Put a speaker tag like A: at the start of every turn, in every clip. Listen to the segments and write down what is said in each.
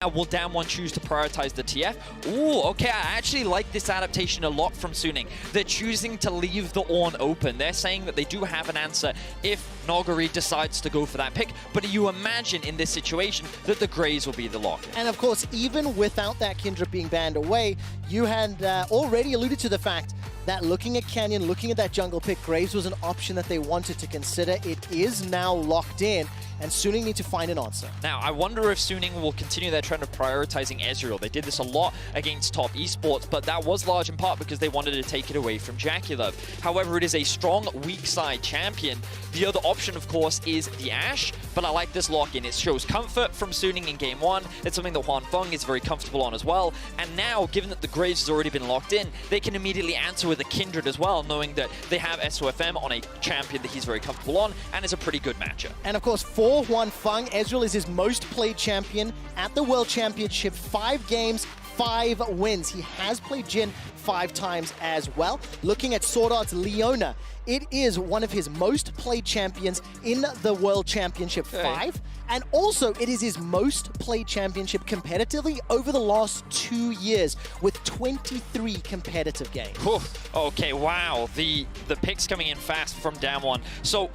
A: Will DAMWON choose to prioritize the TF? Ooh, okay, I actually like this adaptation a lot from Suning. They're choosing to leave the Ornn open. They're saying that they do have an answer if Noguri decides to go for that pick, but you imagine in this situation that the Graves will be the lock.
B: And of course, even without that Kindred being banned away, you had already alluded to the fact that looking at Canyon, looking at that jungle pick, Graves was an option that they wanted to consider. It is now locked in, and Suning need to find an answer.
A: Now, I wonder if Suning will continue their trend of prioritizing Ezreal. They did this a lot against top esports, but that was large in part because they wanted to take it away from JackeyLove. However, it is a strong, weak side champion. The other option, of course, is the Ashe, but I like this lock-in. It shows comfort from Suning in game one. It's something that Huan Feng is very comfortable on as well. And now, given that the Graves has already been locked in, they can immediately answer with a Kindred as well, knowing that they have SOFM on a champion that he's very comfortable on, and is a pretty good matchup.
B: And of course, for Huan Feng, Ezreal is his most played champion at the World Championship. 5 games, 5 wins. He has played Jhin 5 times as well. Looking at Sword Art's Leona, it is one of his most played champions in the World Championship 5. And also, it is his most played championship competitively over the last 2 years with 23 competitive games.
A: Whew. Okay, wow. The picks coming in fast from DAMWON. So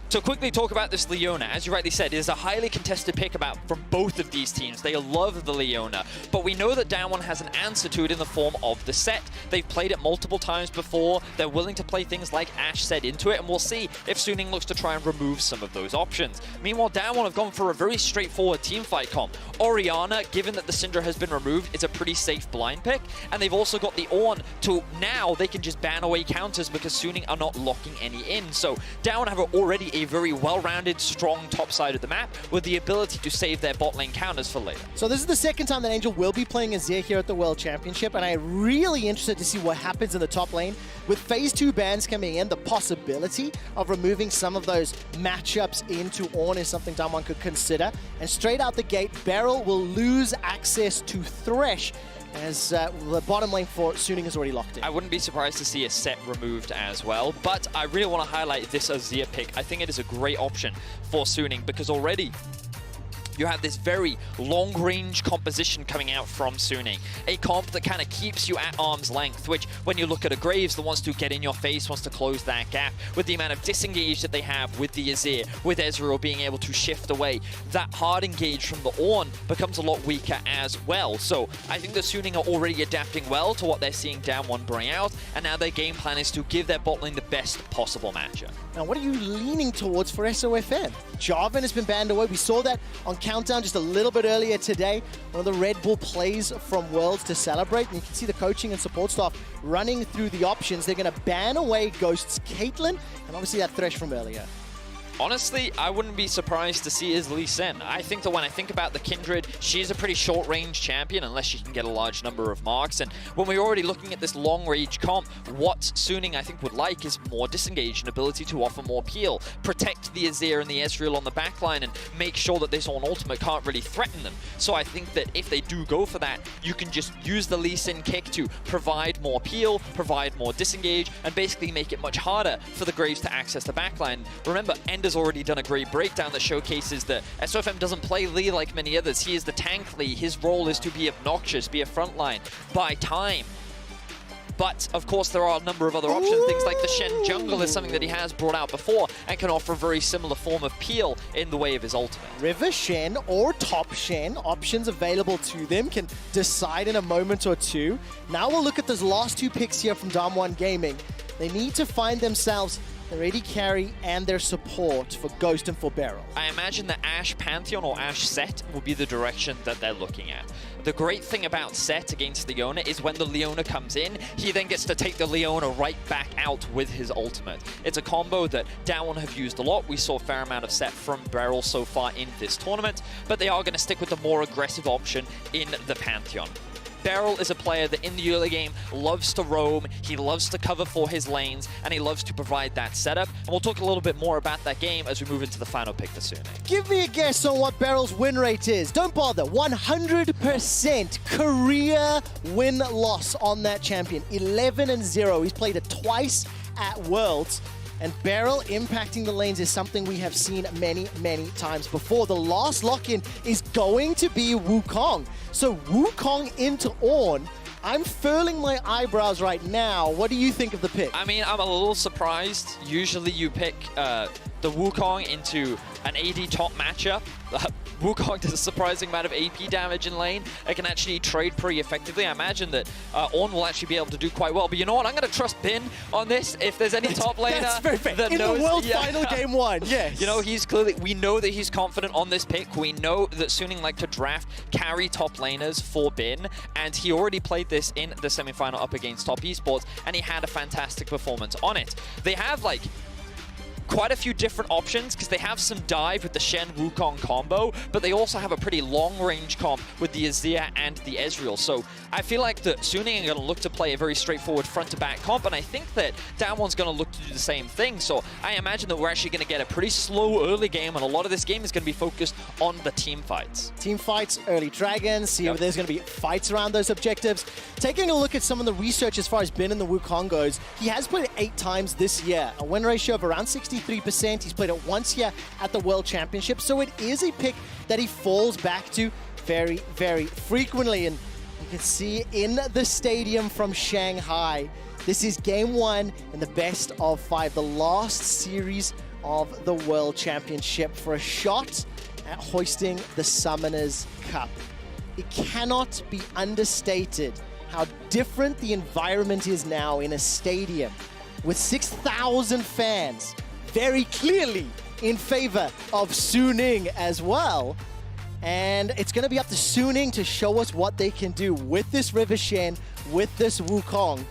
A: to quickly talk about this Leona, as you rightly said, it is a highly contested pick from both of these teams. They love the Leona, but we know that DAMWON has an answer to it in the form of the set. They've played it multiple times before. They're willing to play things like Ashe set into it, and we'll see if Suning looks to try and remove some of those options. Meanwhile, DAMWON have gone for a very straightforward teamfight comp. Orianna, given that the Syndra has been removed, is a pretty safe blind pick, and they've also got the Ornn to now they can just ban away counters because Suning are not locking any in. So DAMWON have already a very well-rounded, strong top side of the map with the ability to save their bot lane counters for later.
B: So this is the second time that Angel will be playing Azir here at the World Championship, and I'm really interested to see what happens in the top lane. With Phase 2 bans coming in, the possibility of removing some of those matchups into Ornn is something DAMWON could consider. And straight out the gate, Beryl will lose access to Thresh, as the bottom lane for Suning is already locked in.
A: I wouldn't be surprised to see a set removed as well, but I really want to highlight this Azir pick. I think it is a great option for Suning because already you have this very long-range composition coming out from Suning. A comp that kind of keeps you at arm's length, which, when you look at a Graves that wants to get in your face, wants to close that gap, with the amount of disengage that they have with the Azir, with Ezreal being able to shift away, that hard engage from the Ornn becomes a lot weaker as well. So I think the Suning are already adapting well to what they're seeing DAMWON bring out, and now their game plan is to give their bot lane the best possible matchup.
B: Now, what are you leaning towards for SOFM? Jarvan has been banned away. We saw that on Countdown just a little bit earlier today. One of the Red Bull plays from Worlds to celebrate. And you can see the coaching and support staff running through the options. They're going to ban away Ghost's Caitlyn and obviously that Thresh from earlier.
A: Honestly, I wouldn't be surprised to see his Lee Sin. I think that when I think about the Kindred, she's a pretty short-range champion unless she can get a large number of marks. And when we're already looking at this long-range comp, what Suning I think would like is more disengage and ability to offer more peel, protect the Azir and the Ezreal on the backline, and make sure that this Ornn ultimate can't really threaten them. So I think that if they do go for that, you can just use the Lee Sin kick to provide more peel, provide more disengage, and basically make it much harder for the Graves to access the backline. Remember, has already done a great breakdown that showcases that SOFM doesn't play Lee like many others. He is the tank Lee. His role is to be obnoxious, be a frontline, buy time. But, of course, there are a number of other options. Things like the Shen jungle is something that he has brought out before and can offer a very similar form of peel in the way of his ultimate.
B: River Shen or Top Shen, options available to them, can decide in a moment or two. Now we'll look at those last 2 picks here from DAMWON Gaming. They need to find themselves their AD carry and their support for Ghost and for Beryl.
A: I imagine the Ashe Pantheon or Ashe set will be the direction that they're looking at. The great thing about set against Leona is when the Leona comes in, he then gets to take the Leona right back out with his ultimate. It's a combo that DAMWON have used a lot. We saw a fair amount of set from Beryl so far in this tournament, but they are going to stick with the more aggressive option in the Pantheon. Beryl is a player that in the early game loves to roam, he loves to cover for his lanes, and he loves to provide that setup. And we'll talk a little bit more about that game as we move into the final pick for Suning.
B: Give me a guess on what Beryl's win rate is. Don't bother. 100% career win-loss on that champion. 11-0. He's played it twice at Worlds. And Beryl impacting the lanes is something we have seen many, many times before. The last lock-in is going to be Wukong. So Wukong into Ornn. I'm furling my eyebrows right now. What do you think of the pick?
A: I mean, I'm a little surprised. Usually you pick the Wukong into an AD top matchup. Wukong does a surprising amount of AP damage in lane. It can actually trade pretty effectively. I imagine that Ornn will actually be able to do quite well. But you know what? I'm going to trust Bin on this. If there's any top laner
B: That's very fair.
A: that
B: In
A: knows,
B: the World Final Game 1, yes.
A: You know, he's clearly, we know that he's confident on this pick. We know that Suning like to draft carry top laners for Bin. And he already played this in the semifinal up against Top Esports. And he had a fantastic performance on it. They have like quite a few different options because they have some dive with the Shen Wukong combo, but they also have a pretty long range comp with the Azir and the Ezreal. So I feel like the Suning are going to look to play a very straightforward front to back comp, and I think that DAMWON's going to look to do the same thing. So I imagine that we're actually going to get a pretty slow early game, and a lot of this game is going to be focused on the team fights.
B: Team fights, early dragons, see if there's going to be fights around those objectives. Taking a look at some of the research as far as Bin and the Wukong goes, he has played it 8 times this year, a win ratio of around 63%. He's played it once here at the World Championship, so it is a pick that he falls back to very, very frequently. And you can see in the stadium from Shanghai, this is game 1 in the best of 5, the last series of the World Championship for a shot at hoisting the Summoners Cup. It cannot be understated how different the environment is now in a stadium with 6,000 fans very clearly in favor of Suning as well. And it's going to be up to Suning to show us what they can do with this River Shen, with this Wukong.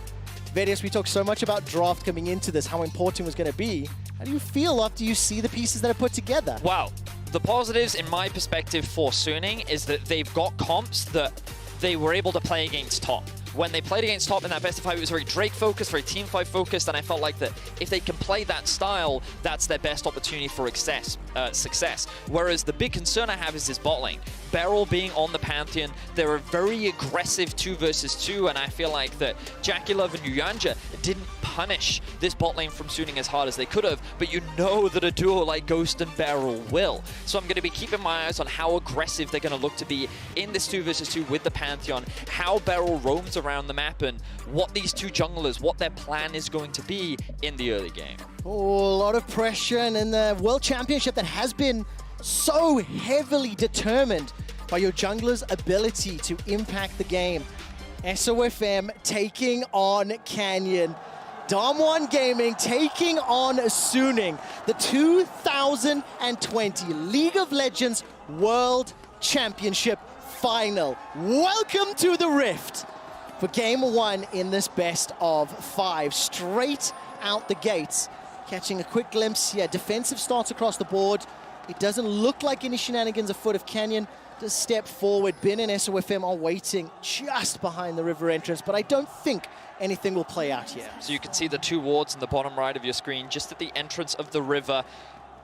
B: Various, we talked so much about draft coming into this, how important it was going to be. How do you feel after you see the pieces that are put together?
A: Wow. The positives, in my perspective, for Suning is that they've got comps that they were able to play against top. When they played against top in that best of 5, it was very Drake-focused, very team-5 focused, and I felt like that if they can play that style, that's their best opportunity for success. Whereas the big concern I have is this bot lane. Beryl being on the Pantheon, they're a very aggressive 2 versus 2, and I feel like that JackeyLove and Yuyanja didn't punish this bot lane from Suning as hard as they could have, but you know that a duo like Ghost and Beryl will. So I'm going to be keeping my eyes on how aggressive they're going to look to be in this 2 versus 2 with the Pantheon, how Beryl roams around the map, and what these 2 junglers, what their plan is going to be in the early game.
B: Oh, a lot of pressure, and in the World Championship that has been so heavily determined by your jungler's ability to impact the game. SOFM taking on Canyon. DAMWON Gaming taking on Suning. The 2020 League of Legends World Championship Final. Welcome to the Rift for game 1 in this best of 5. Straight out the gates. Catching a quick glimpse here. Defensive starts across the board. It doesn't look like any shenanigans afoot. If Canyon does step forward, Bin and SOFM are waiting just behind the river entrance, but I don't think anything will play out here.
A: So you can see the 2 wards in the bottom right of your screen, just at the entrance of the river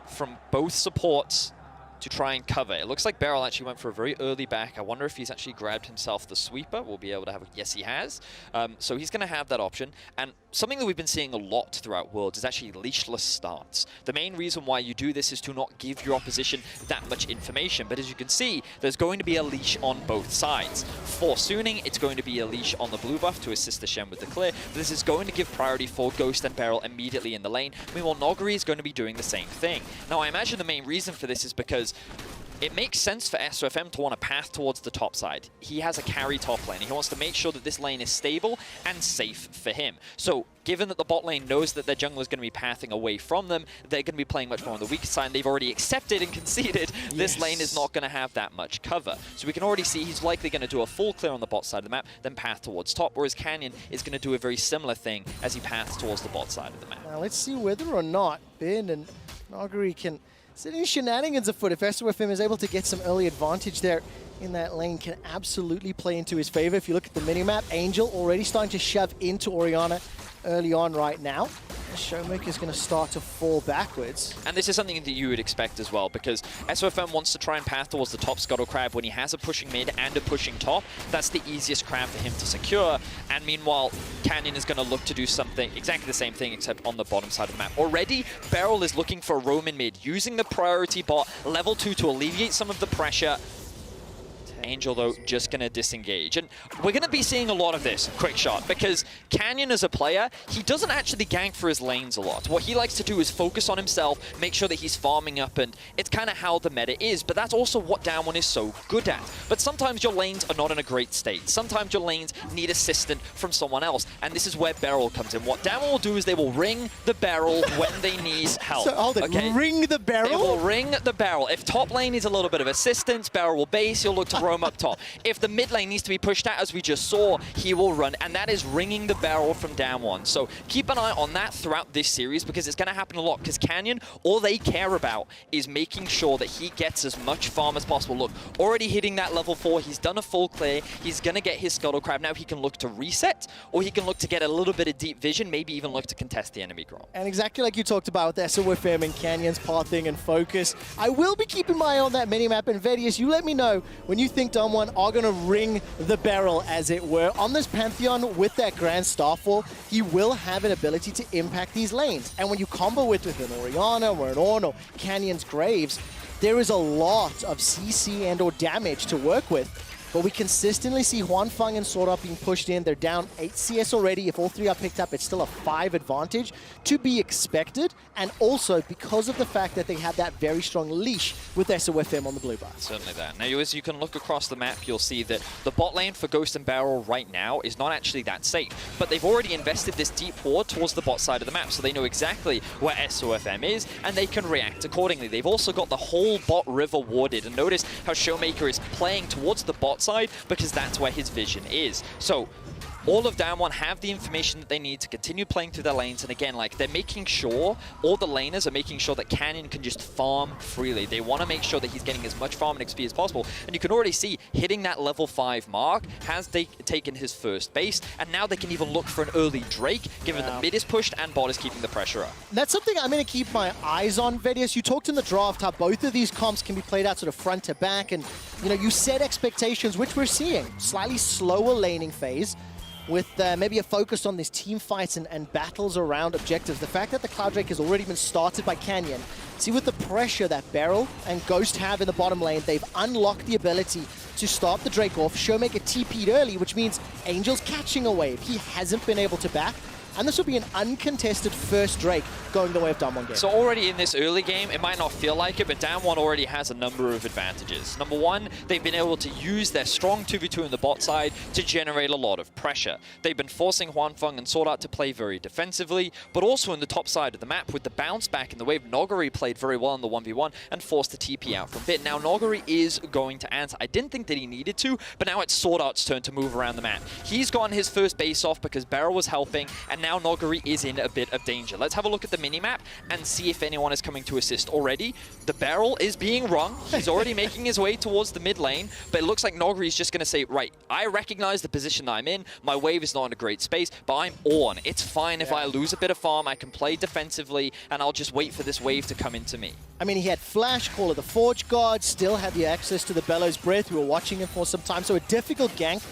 A: from both supports to try and cover. It looks like Beryl actually went for a very early back. I wonder if he's actually grabbed himself the sweeper. We'll be able to have yes, he has. So he's going to have that option. And something that we've been seeing a lot throughout Worlds is actually leashless starts. The main reason why you do this is to not give your opposition that much information. But as you can see, there's going to be a leash on both sides. For Suning, it's going to be a leash on the blue buff to assist the Shen with the clear. But this is going to give priority for Ghost and Beryl immediately in the lane. Meanwhile, Noguri is going to be doing the same thing. Now, I imagine the main reason for this is because it makes sense for SOFM to want a path towards the top side. He has a carry top lane. He wants to make sure that this lane is stable and safe for him. So given that the bot lane knows that their jungler is going to be pathing away from them, they're going to be playing much more on the weaker side. They've already accepted and conceded this lane is not going to have that much cover. So we can already see he's likely going to do a full clear on the bot side of the map, then path towards top, whereas Canyon is going to do a very similar thing as he paths towards the bot side of the map.
B: Now let's see whether or not Bin and Noguri can set any shenanigans afoot. If SOFM is able to get some early advantage there in that lane, can absolutely play into his favor. If you look at the minimap, Angel already starting to shove into Orianna early on right now. Showmaker's going to start to fall backwards.
A: And this is something that you would expect as well, because SOFM wants to try and path towards the top Scuttle Crab when he has a pushing mid and a pushing top. That's the easiest crab for him to secure. And meanwhile, Canyon is going to look to do something, exactly the same thing, except on the bottom side of the map. Already, Beryl is looking for a roam in mid, using the priority bot, level 2, to alleviate some of the pressure. Angel, though, just going to disengage. And we're going to be seeing a lot of this, quick shot, because Canyon as a player, he doesn't actually gank for his lanes a lot. What he likes to do is focus on himself, make sure that he's farming up, and it's kind of how the meta is, but that's also what DAMWON is so good at. But sometimes your lanes are not in a great state. Sometimes your lanes need assistance from someone else, and this is where Beryl comes in. What DAMWON will do is they will ring the barrel when they need help.
B: So hold it, okay? Ring the barrel?
A: They will ring the barrel. If top lane needs a little bit of assistance, Beryl will base, he'll look to roam up top. If the mid lane needs to be pushed out, as we just saw, he will run, and that is ringing the barrel from DAMWON. So keep an eye on that throughout this series, because it's going to happen a lot, because Canyon, all they care about is making sure that he gets as much farm as possible. Look, already hitting that level 4, he's done a full clear, he's going to get his Scuttle Crab. Now he can look to reset, or he can look to get a little bit of deep vision, maybe even look to contest the enemy gromp. And
B: exactly like you talked about with SOFM and Canyon's pathing and focus, I will be keeping my eye on that minimap, and Vedius, you let me know when you think DAMWON are going to ring the barrel, as it were. On this Pantheon with that Grand Starfall, he will have an ability to impact these lanes. And when you combo it with an Orianna or an Ornn or Canyon's Graves, there is a lot of CC and or damage to work with. But we consistently see Hwanfeng and Sword Art being pushed in. They're down 8 CS already. If all 3 are picked up, it's still a 5 advantage to be expected. And also because of the fact that they have that very strong leash with SOFM on the blue bar.
A: Certainly that. Now, as you can look across the map, you'll see that the bot lane for Ghost and Barrel right now is not actually that safe. But they've already invested this deep ward towards the bot side of the map, so they know exactly where SOFM is, and they can react accordingly. They've also got the whole bot river warded. And notice how Showmaker is playing towards the bot side, because that's where his vision is. So all of DAMWON have the information that they need to continue playing through their lanes, and again, like, they're making sure, all the laners are making sure that Canyon can just farm freely. They want to make sure that he's getting as much farm and XP as possible, and you can already see hitting that level 5 mark has taken his first base, and now they can even look for an early Drake, given that mid is pushed and bot is keeping the pressure up.
B: That's something I'm going to keep my eyes on, Vedius. You talked in the draft how both of these comps can be played out sort of front to back, and you know, you set expectations, which we're seeing. Slightly slower laning phase, with maybe a focus on these team fights and battles around objectives. The fact that the Cloud Drake has already been started by Canyon. See, with the pressure that Beryl and Ghost have in the bottom lane, they've unlocked the ability to start the Drake off. Showmaker TP'd early, which means Angel's catching a wave. He hasn't been able to back. And this will be an uncontested first Drake going the way of DAMWON game.
A: So already in this early game, it might not feel like it, but DAMWON already has a number of advantages. Number one, they've been able to use their strong 2v2 in the bot side to generate a lot of pressure. They've been forcing Hwanfeng and Sword Art to play very defensively, but also in the top side of the map with the bounce back in the wave. Noguri played very well in the 1v1 and forced the TP out from bit. Now Noguri is going to answer. I didn't think that he needed to, but now it's Sword Art's turn to move around the map. He's gotten his first base off because Beryl was helping, and now Noguri is in a bit of danger. Let's have a look at the minimap and see if anyone is coming to assist already. The barrel is being rung. He's already making his way towards the mid lane, but it looks like Noguri is just going to say, right, I recognize the position that I'm in. My wave is not in a great space, but I'm on. It's fine if I lose a bit of farm. I can play defensively, and I'll just wait for this wave to come into me.
B: I mean, he had Flash, Call of the Forge Guard, still had the access to the Bellows Breath. We were watching him for some time, so a difficult gank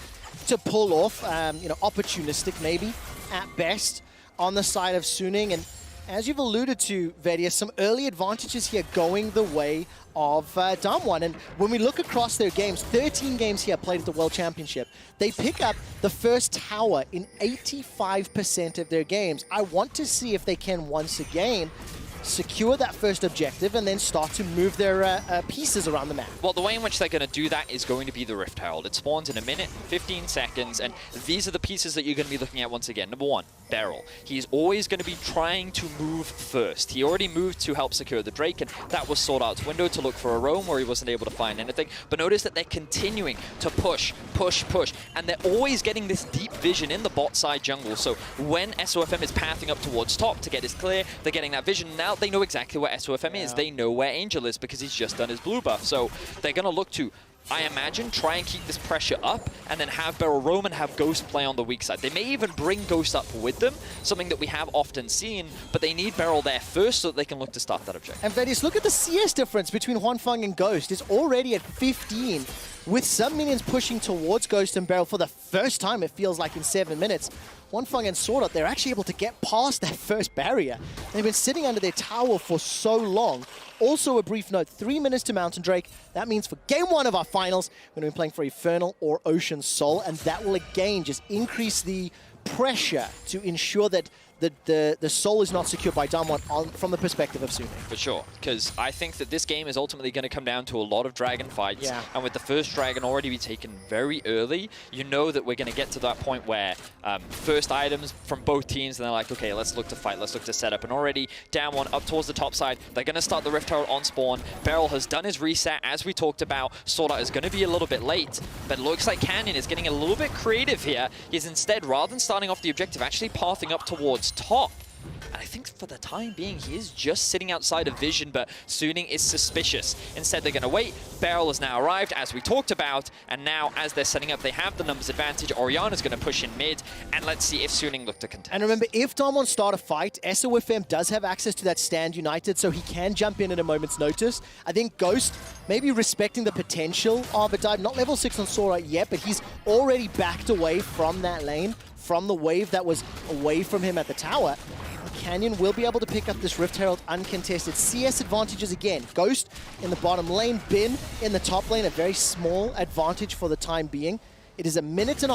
B: to pull off, you know, opportunistic maybe at best on the side of Suning. And as you've alluded to, Vedius, some early advantages here going the way of DAMWON. And when we look across their games, 13 games here played at the World Championship, they pick up the first tower in 85% of their games. I want to see if they can once again secure that first objective and then start to move their pieces around the map.
A: Well, the way in which they're going to do that is going to be the Rift Herald. It spawns in a minute, 15 seconds, and these are the pieces that you're going to be looking at once again. Number one, Beryl. He's always going to be trying to move first. He already moved to help secure the Drake, and that was Sword Art's window to look for a roam where he wasn't able to find anything. But notice that they're continuing to push, push, push, and they're always getting this deep vision in the bot side jungle. So when SOFM is pathing up towards top to get his clear, they're getting that vision. Now they know exactly where SOFM is. They know where Angel is because he's just done his blue buff. So they're going to look to I imagine try and keep this pressure up and then have Beryl roam and have Ghost play on the weak side. They may even bring Ghost up with them, something that we have often seen, but they need Beryl there first so that they can look to start that objective.
B: And Vedius, look at the CS difference between Huanfeng and Ghost. It's already at 15, with some minions pushing towards Ghost and Beryl for the first time, it feels like, in 7 minutes. Huanfeng and Sword Art, they're actually able to get past that first barrier. They've been sitting under their tower for so long. Also, a brief note, 3 minutes to Mountain Drake. That means for game 1 of our finals, we're going to be playing for Infernal or Ocean Soul, and that will again just increase the pressure to ensure that the soul is not secured by DWG from the perspective of Suning.
A: For sure, because I think that this game is ultimately going to come down to a lot of dragon fights.
B: Yeah.
A: And with the first dragon already be taken very early, you know that we're going to get to that point where first items from both teams, and they're like, okay, let's look to fight, let's look to set up. And already DWG up towards the top side, they're going to start the Rift Herald on spawn. Beryl has done his reset, as we talked about. Sword Art is going to be a little bit late, but it looks like Canyon is getting a little bit creative here. He's instead, rather than starting off the objective, actually pathing up towards top. And I think for the time being, he is just sitting outside of vision, but Suning is suspicious. Instead, they're going to wait. Beryl has now arrived, as we talked about, and now, as they're setting up, they have the numbers advantage. Oriana's going to push in mid, and let's see if Suning look to contest.
B: And remember, if DWG start a fight, SOFM does have access to that Stand United, so he can jump in at a moment's notice. I think Ghost, maybe respecting the potential of a dive, not level 6 on Sora yet, but he's already backed away from that lane, from the wave that was away from him at the tower. Canyon will be able to pick up this Rift Herald uncontested. CS advantages again. Ghost in the bottom lane, Bin in the top lane, a very small advantage for the time being. It is 1.5 minutes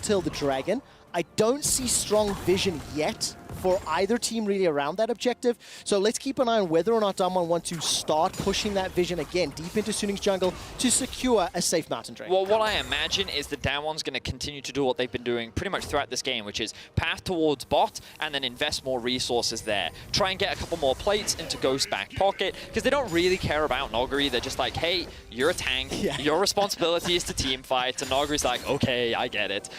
B: till the Dragon. I don't see strong vision yet for either team really around that objective. So let's keep an eye on whether or not DWG want to start pushing that vision again deep into Suning's jungle to secure a safe Mountain Drake.
A: Well, what I imagine is that DWG's going to continue to do what they've been doing pretty much throughout this game, which is path towards bot and then invest more resources there. Try and get a couple more plates into Ghost's back pocket, because they don't really care about Noguri. They're just like, hey, you're a tank. Yeah. Your responsibility is to team fight. And Noguri's like, okay, I get it.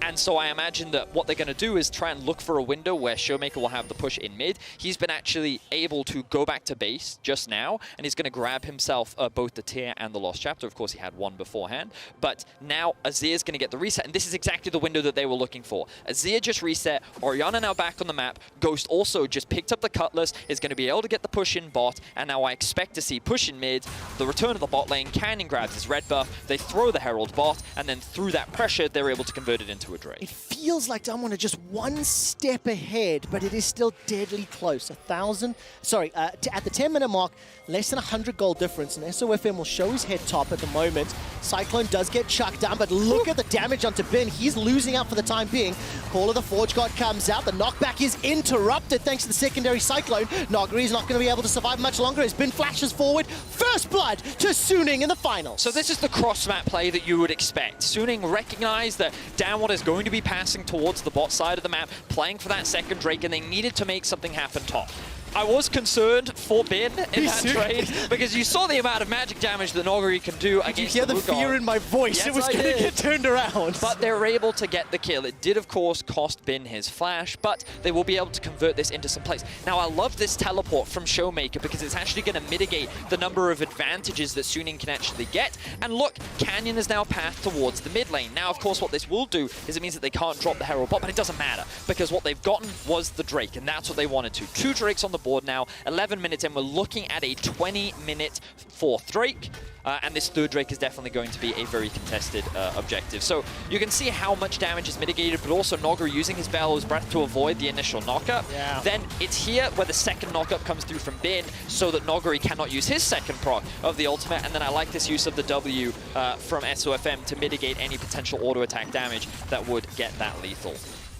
A: And so I imagine that what they're going to do is try and look for a window where Showmaker will have the push in mid. He's been actually able to go back to base just now, and he's going to grab himself both the tier and the Lost Chapter. Of course, he had one beforehand. But now Azir's going to get the reset, and this is exactly the window that they were looking for. Azir just reset. Oriana now back on the map. Ghost also just picked up the Cutlass, is going to be able to get the push in bot, and now I expect to see push in mid, the return of the bot lane. Canyon grabs his red buff. They throw the Herald bot, and then through that pressure, they're able to convert it into a Drake.
B: It feels like DWG are just one step ahead, but it is still deadly close. At the 10-minute mark, less than 100 gold difference, and SOFM will show his head top at the moment. Cyclone does get chucked down, but look at the damage onto Bin. He's losing out for the time being. Call of the Forge God comes out. The knockback is interrupted thanks to the secondary Cyclone. Noguri's not going to be able to survive much longer as Bin flashes forward. First blood to Suning in the finals.
A: So this is the cross-map play that you would expect. Suning recognized that DWG is going to be passing towards the bot side of the map, playing for that second Drake, and they needed to make something happen top. I was concerned for Bin in that trade, because you saw the amount of magic damage that Noguri can do against the
B: Wukong. Did you hear the fear in my voice?
A: Yes,
B: it was going to get turned around.
A: But they were able to get the kill. It did, of course, cost Bin his flash, but they will be able to convert this into some plays. Now, I love this teleport from Showmaker, because it's actually going to mitigate the number of advantages that Suning can actually get. And look, Canyon is now pathed towards the mid lane. Now, of course, what this will do is it means that they can't drop the Herald bot, but it doesn't matter, because what they've gotten was the Drake, and that's what they wanted to. 2 Drakes on the board now, 11 minutes in. We're looking at a 20-minute 4th Drake. And this 3rd Drake is definitely going to be a very contested objective. So you can see how much damage is mitigated, but also Noguri using his Bellows Breath to avoid the initial knockup.
B: Yeah.
A: Then it's here where the second knockup comes through from Bin, so that Noguri cannot use his second proc of the ultimate. And then I like this use of the W from SOFM to mitigate any potential auto attack damage that would get that lethal.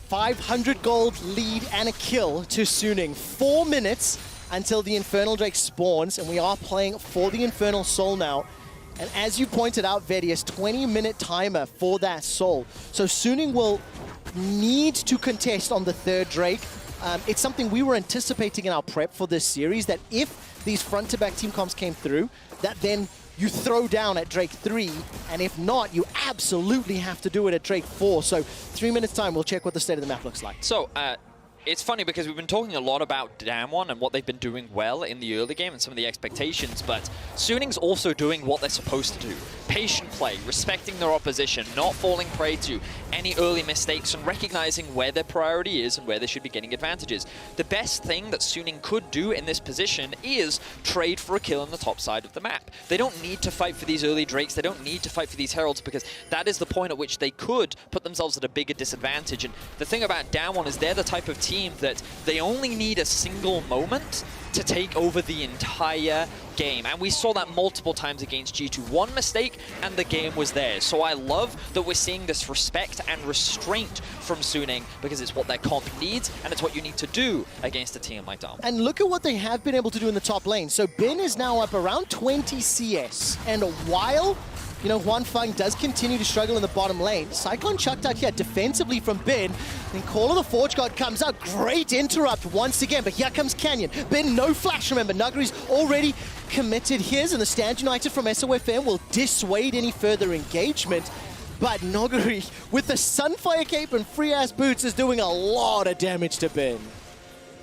B: 500 gold lead and a kill to Suning. 4 minutes until the Infernal Drake spawns, and we are playing for the Infernal Soul now. And as you pointed out, Vedius, 20-minute timer for that Soul. So Suning will need to contest on the 3rd Drake. It's something we were anticipating in our prep for this series, that if these front-to-back team comps came through, that then you throw down at Drake 3, and if not, you absolutely have to do it at Drake 4. So 3 minutes time, we'll check what the state of the map looks like.
A: So, it's funny because we've been talking a lot about DAMWON and what they've been doing well in the early game and some of the expectations, but Suning's also doing what they're supposed to do. Patient play, respecting their opposition, not falling prey to any early mistakes, and recognizing where their priority is and where they should be getting advantages. The best thing that Suning could do in this position is trade for a kill on the top side of the map. They don't need to fight for these early Drakes, they don't need to fight for these Heralds, because that is the point at which they could put themselves at a bigger disadvantage. And the thing about DAMWON is they're the type of team that they only need a single moment to take over the entire game. And we saw that multiple times against G2. One mistake and the game was theirs. So I love that we're seeing this respect and restraint from Suning, because it's what their comp needs and it's what you need to do against a team like DAMWON.
B: And look at what they have been able to do in the top lane. So Bin is now up around 20 CS. And while Hwanfeng does continue to struggle in the bottom lane, Cyclone chucked out here defensively from Bin. Then Call of the Forge God comes out. Great interrupt once again, but here comes Canyon. Bin, no flash, remember. Nuggery's already committed his, and the Stand United from SOFM will dissuade any further engagement. But Nuggery, with the Sunfire Cape and free-ass boots, is doing a lot of damage to Bin.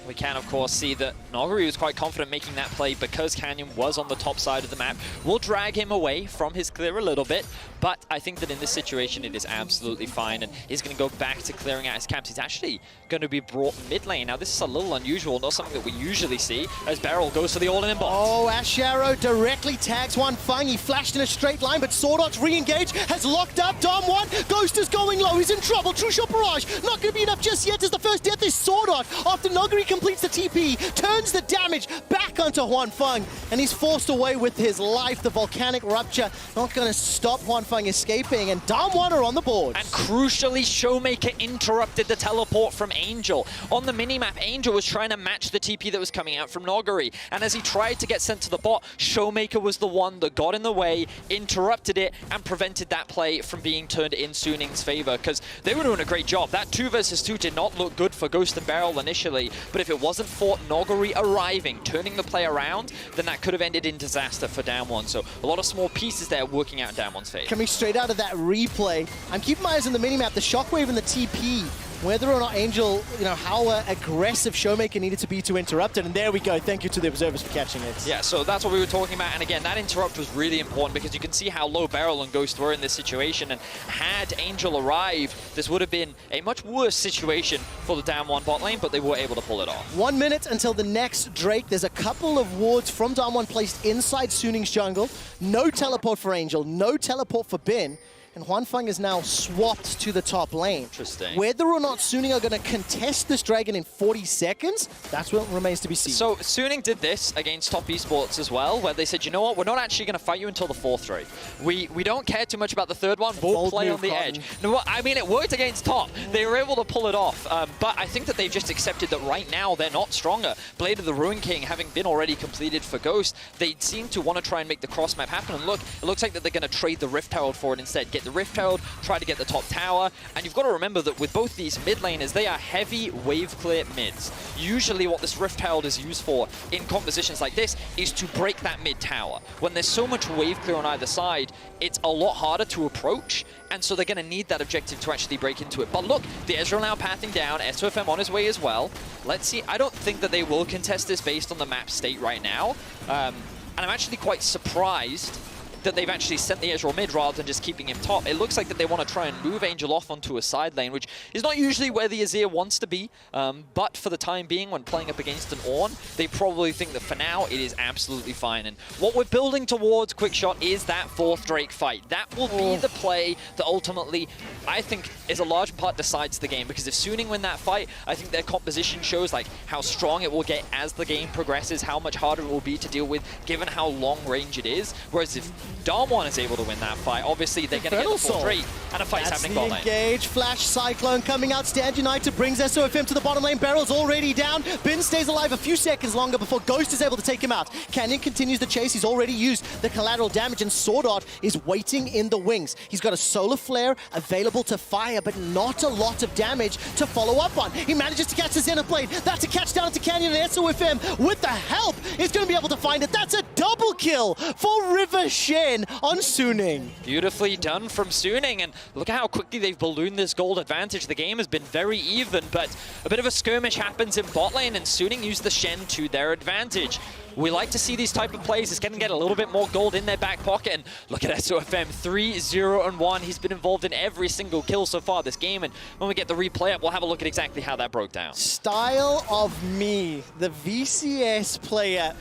A: We can, of course, see that Nuggery was quite confident making that play because Canyon was on the top side of the map. We'll drag him away from his clear a little bit, but I think that in this situation it is absolutely fine, and he's going to go back to clearing out his camps. He's actually going to be brought mid lane. Now, this is a little unusual, not something that we usually see, as Beryl goes for the all-in bot.
B: Oh, Ash Arrow directly tags Hwanfeng. He flashed in a straight line, but Sword Art's re-engage, has locked up DAMWON. Ghost is going low, he's in trouble. True Shot Barrage, not going to be enough just yet, as the first death is Sword Art. After Nuggery completes the TP, turns the damage back onto Hwanfeng, and he's forced away with his life. The volcanic rupture not going to stop Hwanfeng escaping, and DAMWON are on the board.
A: And crucially, Showmaker interrupted the teleport from Angel. On the minimap, Angel was trying to match the TP that was coming out from Nuggery, and as he tried to get sent to the bot, Showmaker was the one that got in the way, interrupted it, and prevented that play from being turned in Suning's favor, because they were doing a great job. That 2 versus 2 did not look good for Ghost and Beryl initially, but if it wasn't for Nuggery arriving, turning the play around, then that could have ended in disaster for DAMWON. So a lot of small pieces there working out in DAMWON's favor.
B: Coming straight out of that replay, I'm keeping my eyes on the minimap, the Shockwave and the TP. Whether or not Angel, how aggressive Showmaker needed to be to interrupt it. And there we go. Thank you to the observers for catching it.
A: Yeah, so that's what we were talking about. And again, that interrupt was really important because you can see how low Beryl and Ghost were in this situation. And had Angel arrived, this would have been a much worse situation for the DAMWON bot lane, but they were able to pull it off.
B: 1 minute until the next Drake. There's a couple of wards from DAMWON placed inside Suning's jungle. No teleport for Angel, no teleport for Bin. And Hwanfeng is now swapped to the top lane.
A: Interesting.
B: Whether or not Suning are going to contest this dragon in 40 seconds, that's what remains to be seen.
A: So Suning did this against Top Esports as well, where they said, you know what, we're not actually going to fight you until the 4th Drake. We don't care too much about the 3rd one, we'll play on the edge. No, I mean, it worked against Top. They were able to pull it off, but I think that they've just accepted that right now they're not stronger. Blade of the Ruin King having been already completed for Ghost, they seem to want to try and make the cross map happen. And look, it looks like that they're going to trade the Rift Herald for it instead. Get the Rift Herald, try to get the top tower, and you've got to remember that with both these mid laners, they are heavy wave clear mids. Usually what this Rift Herald is used for in compositions like this is to break that mid tower. When there's so much wave clear on either side, it's a lot harder to approach, and so they're going to need that objective to actually break into it. But look, the Ezreal now pathing down, SOFM on his way as well. Let's see, I don't think that they will contest this based on the map state right now, and I'm actually quite surprised that they've actually sent the Ezreal mid rather than just keeping him top. It looks like that they want to try and move Angel off onto a side lane, which is not usually where the Azir wants to be, but for the time being, when playing up against an Ornn, they probably think that for now, it is absolutely fine. And what we're building towards, Quickshot, is that 4th Drake fight. That will be the play that ultimately, I think, is a large part decides the game, because if Suning win that fight, I think their composition shows like how strong it will get as the game progresses, how much harder it will be to deal with, given how long range it is. Whereas if DAMWON is able to win that fight, obviously they're going to get the 4th Drake, and a fight's happening bot lane.
B: Engage, Flash Cyclone coming out, Stand United brings SOFM to the bottom lane, Beryl's already down, Bin stays alive a few seconds longer before Ghost is able to take him out. Canyon continues the chase, he's already used the collateral damage, and Sword Art is waiting in the wings. He's got a Solar Flare available to fire, but not a lot of damage to follow up on. He manages to catch the Zenith Blade, that's a catch down to Canyon, and SOFM with the help is going to be able to find it. That's a double kill for Ricochet. win on Suning.
A: Beautifully done from Suning, and look at how quickly they've ballooned this gold advantage. The game has been very even, but a bit of a skirmish happens in bot lane, and Suning used the Shen to their advantage. We like to see these type of plays. It's going to get a little bit more gold in their back pocket, and look at SOFM, 3-0-1. He's been involved in every single kill so far this game, and when we get the replay up, we'll have a look at exactly how that broke down.
B: Style of me, the VCS player.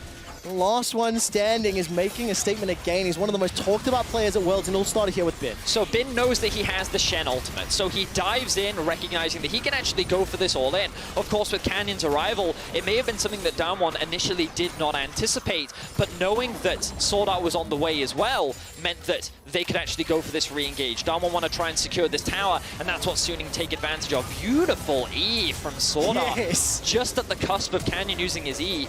B: Last one standing is making a statement again. He's one of the most talked about players at Worlds, and all started here with Bin.
A: So Bin knows that he has the Shen ultimate, so he dives in recognizing that he can actually go for this all in. Of course, with Canyon's arrival, it may have been something that DWG initially did not anticipate, but knowing that Sword Art was on the way as well meant that they could actually go for this re-engage. DWG want to try and secure this tower, and that's what Suning take advantage of. Beautiful E from Sword Art.
B: Yes.
A: Just at the cusp of Canyon using his E.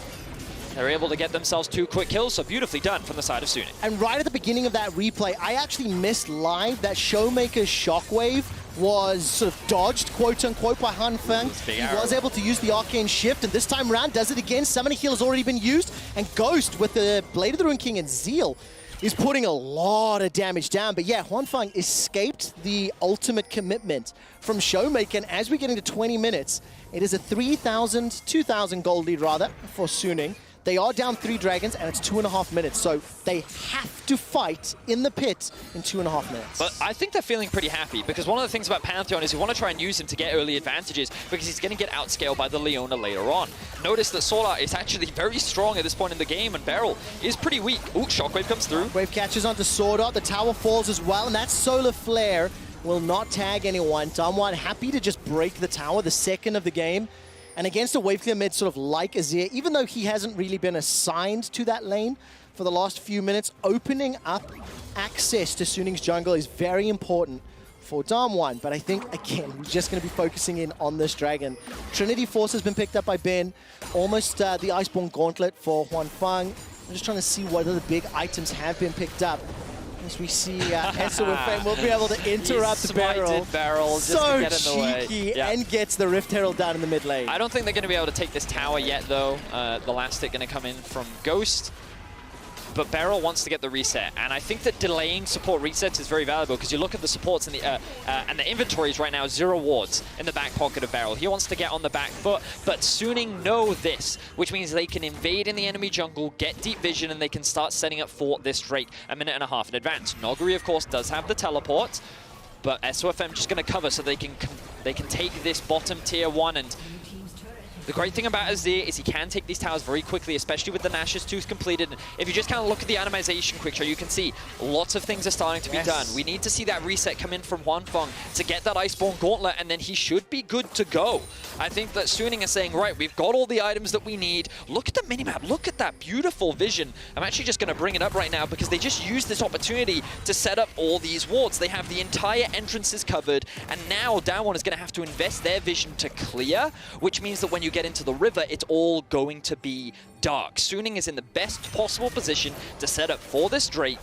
A: They're able to get themselves 2 quick kills, so beautifully done from the side of Suning.
B: And right at the beginning of that replay, I actually missed live that Showmaker's Shockwave was sort of dodged, quote-unquote, by Hanfeng. He was able to use the Arcane Shift, and this time around does it again. Summoning Heal has already been used, and Ghost with the Blade of the Rune King and Zeal is putting a lot of damage down. But yeah, Hanfeng escaped the ultimate commitment from Showmaker, and as we get into 20 minutes, it is a 2,000 gold lead rather for Suning. They are down 3 dragons, and it's 2.5 minutes, so they have to fight in the pit in 2.5 minutes.
A: But I think they're feeling pretty happy, because one of the things about Pantheon is you want to try and use him to get early advantages, because he's going to get outscaled by the Leona later on. Notice that Sword Art is actually very strong at this point in the game, and Beryl is pretty weak. Ooh, Shockwave comes through.
B: Wave catches onto Sword Art, the tower falls as well, and that Solar Flare will not tag anyone. DWG happy to just break the tower, the second of the game. And against a wave clear mid sort of like Azir, even though he hasn't really been assigned to that lane for the last few minutes, opening up access to Suning's jungle is very important for DWG. But I think, again, we're just going to be focusing in on this dragon. Trinity Force has been picked up by Bin. Almost the Iceborne Gauntlet for Hanfeng. I'm just trying to see what other big items have been picked up. As we see KaiSser with Fame will be able to interrupt Beryl.
A: Just
B: so
A: to get in the way.
B: cheeky, and gets the Rift Herald down in the mid lane.
A: I don't think they're going to be able to take this tower yet, though. The last hit going to come in from Ghost. But Beryl wants to get the reset, and I think that delaying support resets is very valuable, because you look at the supports and the inventories right now, 0 wards in the back pocket of Beryl. He wants to get on the back foot, but Suning know this, which means they can invade in the enemy jungle, get deep vision, and they can start setting up for this Drake 1.5 minutes in advance. Noguri, of course, does have the teleport, but SOFM just going to cover so they can take this bottom tier 1. And the great thing about Azir is he can take these towers very quickly, especially with the Nash's Tooth completed. And if you just kind of look at the itemization quick show, you can see lots of things are starting to be done. We need to see that reset come in from Hanfeng to get that Iceborne Gauntlet, and then he should be good to go. I think that Suning is saying, right, we've got all the items that we need. Look at the minimap. Look at that beautiful vision. I'm actually just going to bring it up right now, because they just used this opportunity to set up all these wards. They have the entire entrances covered, and now DWG is going to have to invest their vision to clear, which means that when you get into the river, it's all going to be dark. Suning is in the best possible position to set up for this Drake.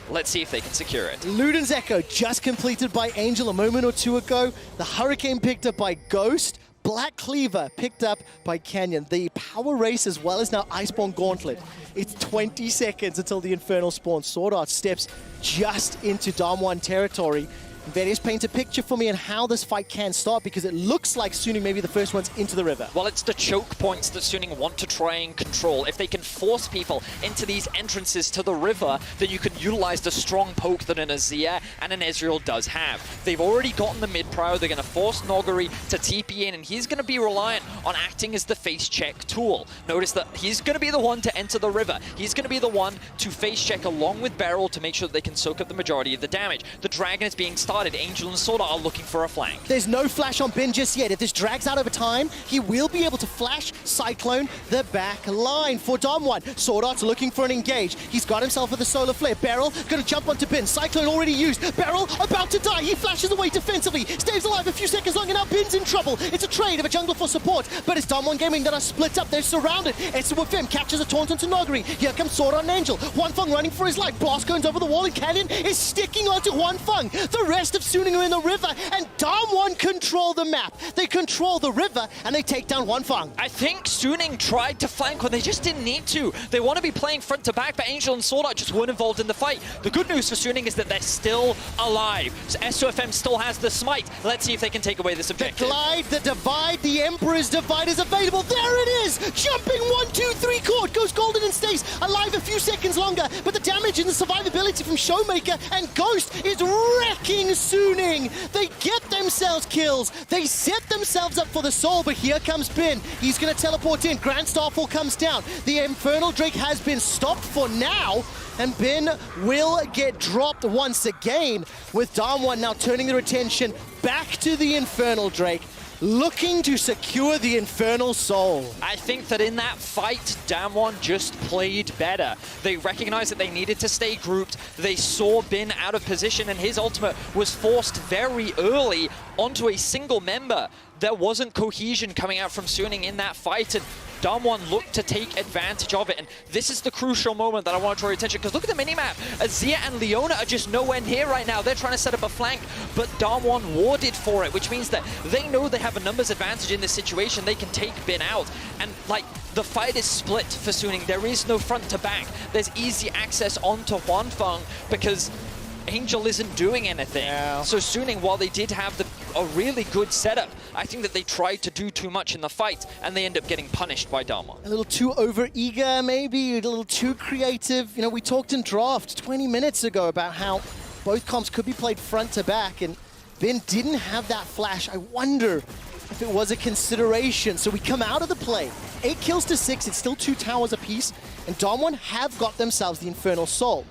A: Let's see if they can secure it.
B: Luden's Echo just completed by Angel a moment or two ago. The Hurricane picked up by Ghost. Black Cleaver picked up by Canyon. The Power Race as well as now Iceborne Gauntlet. It's 20 seconds until the Infernal Spawn. Sword Art steps just into DWG territory. Various paint a picture for me on how this fight can start, because it looks like Suning may be the first ones into the river.
A: Well, it's the choke points that Suning want to try and control. If they can force people into these entrances to the river, then you can utilize the strong poke that an Azir and an Ezreal does have. They've already gotten the mid prio. They're going to force Noguri to TP in, and he's going to be reliant on acting as the face check tool. Notice that he's going to be the one to enter the river. He's going to be the one to face check along with Beryl to make sure that they can soak up the majority of the damage. The dragon is being started. Angel and Sword Art are looking for a flank.
B: There's no flash on Bin just yet. If this drags out over time, he will be able to flash Cyclone the back line for DWG. Sword Art's looking for an engage. He's got himself with a Solar Flare. Beryl gonna jump onto Bin. Cyclone already used. Beryl about to die. He flashes away defensively. Stays alive a few seconds long, and now Bin's in trouble. It's a trade of a jungle for support, but it's DWG Gaming that are split up. They're surrounded. SOFM catches a taunt onto Noguri. Here comes Sword Art and Angel. Hanfeng running for his life. Blast cones over the wall, and Canyon is sticking onto Hanfeng. The rest rest of Suning are in the river, and DAMWON control the map. They control the river, and they take down Wanfang.
A: I think Suning tried to flank when they just didn't need to. They want to be playing front to back, but Angel and Sword Art just weren't involved in the fight. The good news for Suning is that they're still alive. So S2FM still has the smite. Let's see if they can take away this objective.
B: The glide, the divide, the Emperor's divide is available. There it is! Jumping 1, 2, 3 chord. Goes Golden and stays alive a few seconds longer, but the damage and the survivability from Showmaker and Ghost is wrecking Suning. They get themselves kills. They set themselves up for the soul, but here comes Bin. He's going to teleport in. Grand Starfall comes down. The Infernal Drake has been stopped for now, and Bin will get dropped once again, with DAMWON now turning their attention back to the Infernal Drake, looking to secure the Infernal Soul.
A: I think that in that fight, DAMWON just played better. They recognized that they needed to stay grouped. They saw Bin out of position, and his ultimate was forced very early onto a single member. There wasn't cohesion coming out from Suning in that fight, and DAMWON looked to take advantage of it. And this is the crucial moment that I want to draw your attention, because look at the minimap. Azir and Leona are just nowhere near right now. They're trying to set up a flank, but DAMWON warded for it, which means that they know they have a numbers advantage in this situation. They can take Bin out. And like, the fight is split for Suning. There is no front to back. There's easy access onto Wanfang because Angel isn't doing anything. Yeah. So Suning, while they did have a really good setup, I think that they tried to do too much in the fight, and they end up getting punished by DAMWON.
B: A little too over-eager, maybe, a little too creative. You know, we talked in draft 20 minutes ago about how both comps could be played front to back, and Bin didn't have that flash. I wonder if it was a consideration. So we come out of the play. 8 kills to 6, it's still 2 towers apiece, and DAMWON have got themselves the Infernal Soul.